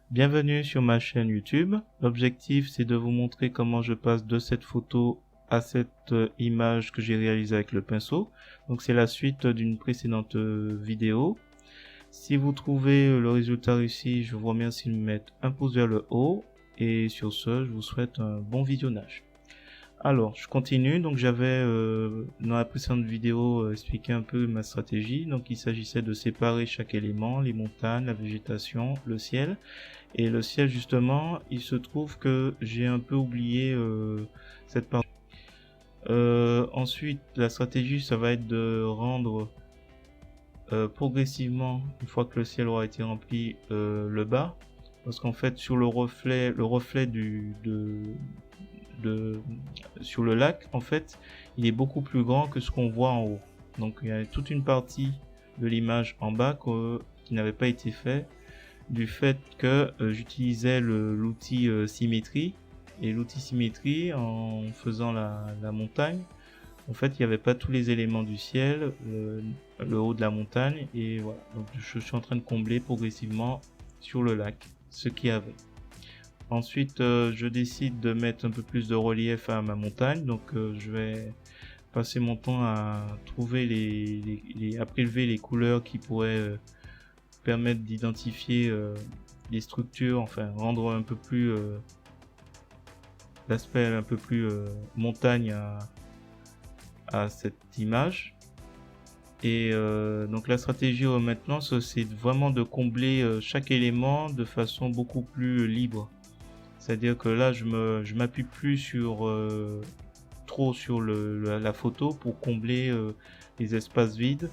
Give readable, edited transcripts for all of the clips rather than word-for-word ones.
Bienvenue sur ma chaîne YouTube. L'objectif c'est de vous montrer comment je passe de cette photo à cette image que j'ai réalisée avec le pinceau. Donc c'est la suite d'une précédente vidéo. Si vous trouvez le résultat réussi, je vous remercie de me mettre un pouce vers le haut. Et sur ce, je vous souhaite un bon visionnage. Alors, je continue. Donc, j'avais dans la précédente vidéo expliqué un peu ma stratégie. Donc, il s'agissait de séparer chaque élément, les montagnes, la végétation, le ciel. Et le ciel, justement, il se trouve que j'ai un peu oublié cette partie. Ensuite, la stratégie, ça va être de rendre progressivement, une fois que le ciel aura été rempli, le bas. Parce qu'en fait, sur le reflet sur le lac, en fait, il est beaucoup plus grand que ce qu'on voit en haut. Donc il y a toute une partie de l'image en bas qui n'avait pas été fait du fait que j'utilisais l'outil symétrie. Et l'outil symétrie, en faisant la montagne, en fait, il n'y avait pas tous les éléments du ciel, le haut de la montagne, et voilà. Donc je suis en train de combler progressivement sur le lac ce qu'il y avait. Ensuite, je décide de mettre un peu plus de relief à ma montagne. Donc, je vais passer mon temps à trouver à prélever les couleurs qui pourraient permettre d'identifier les structures, enfin, rendre un peu plus l'aspect un peu plus montagne à cette image. Et donc la stratégie maintenant, c'est vraiment de combler chaque élément de façon beaucoup plus libre. C'est-à-dire que là, je m'appuie plus trop sur la photo pour combler les espaces vides.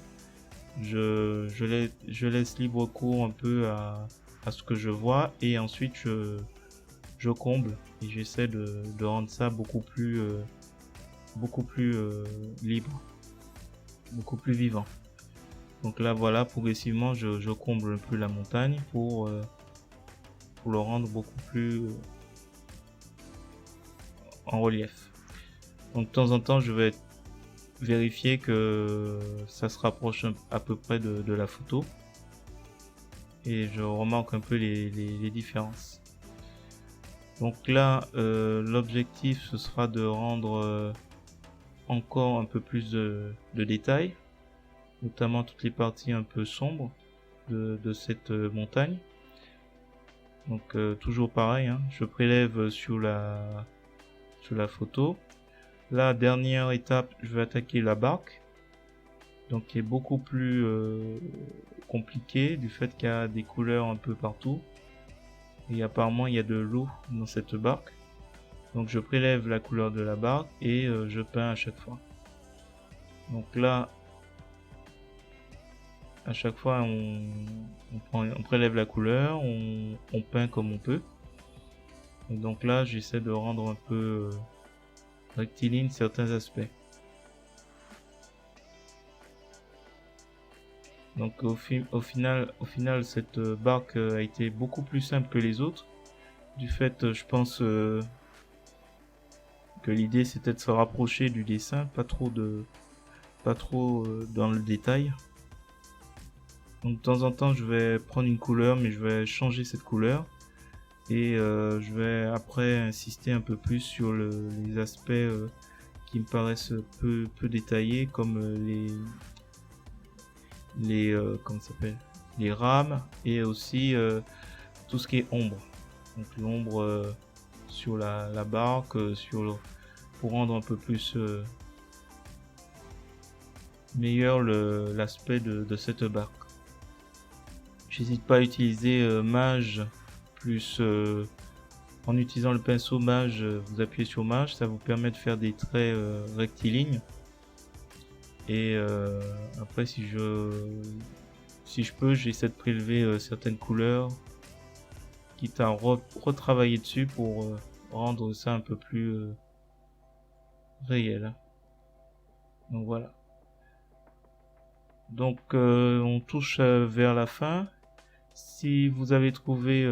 Je laisse libre cours un peu à ce que je vois et ensuite je comble et j'essaie de rendre ça beaucoup plus libre, beaucoup plus vivant. Donc là, voilà, progressivement, je comble un peu la montagne pour le rendre beaucoup plus en relief. Donc de temps en temps, je vais vérifier que ça se rapproche à peu près de la photo. Et je remarque un peu les différences. Donc là, l'objectif, ce sera de rendre encore un peu plus de détails. Notamment toutes les parties un peu sombres de cette montagne. Donc toujours pareil, hein, je prélève sur la photo. La dernière étape, je vais attaquer la barque, donc qui est beaucoup plus compliqué du fait qu'il y a des couleurs un peu partout. Et apparemment il y a de l'eau dans cette barque. Donc je prélève la couleur de la barque et je peins à chaque fois. Donc là, à chaque fois on prélève la couleur, on peint comme on peut. Et donc là j'essaie de rendre un peu rectiligne certains aspects. Donc au final cette barque a été beaucoup plus simple que les autres. Du fait, je pense que l'idée c'était de se rapprocher du dessin, pas trop dans le détail. Donc de temps en temps je vais prendre une couleur, mais je vais changer cette couleur. Et je vais après insister un peu plus sur les aspects qui me paraissent peu détaillés, comme comment ça s'appelle, les rames, et aussi tout ce qui est ombre. Donc l'ombre sur la barque, pour rendre un peu plus meilleur l'aspect de cette barque. J'hésite pas à utiliser mage plus en utilisant le pinceau mage, vous appuyez sur mage, ça vous permet de faire des traits rectilignes. Et après si je peux, j'essaie de prélever certaines couleurs, quitte à retravailler dessus pour rendre ça un peu plus réel. Donc voilà. Donc on touche vers la fin. Si vous avez trouvé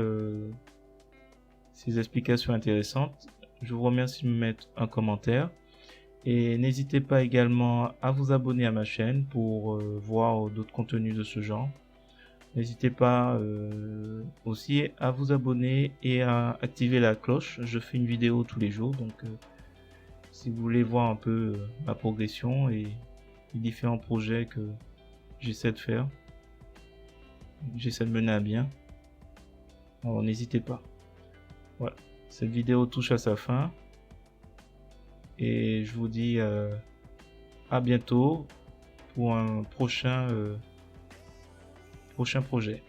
ces explications intéressantes, je vous remercie de me mettre un commentaire. Et n'hésitez pas également à vous abonner à ma chaîne pour voir d'autres contenus de ce genre. N'hésitez pas aussi à vous abonner et à activer la cloche. Je fais une vidéo tous les jours, donc si vous voulez voir un peu ma progression et les différents projets que j'essaie de faire, j'essaie de mener à bien, alors n'hésitez pas. Voilà, cette vidéo touche à sa fin et je vous dis à bientôt pour un prochain projet.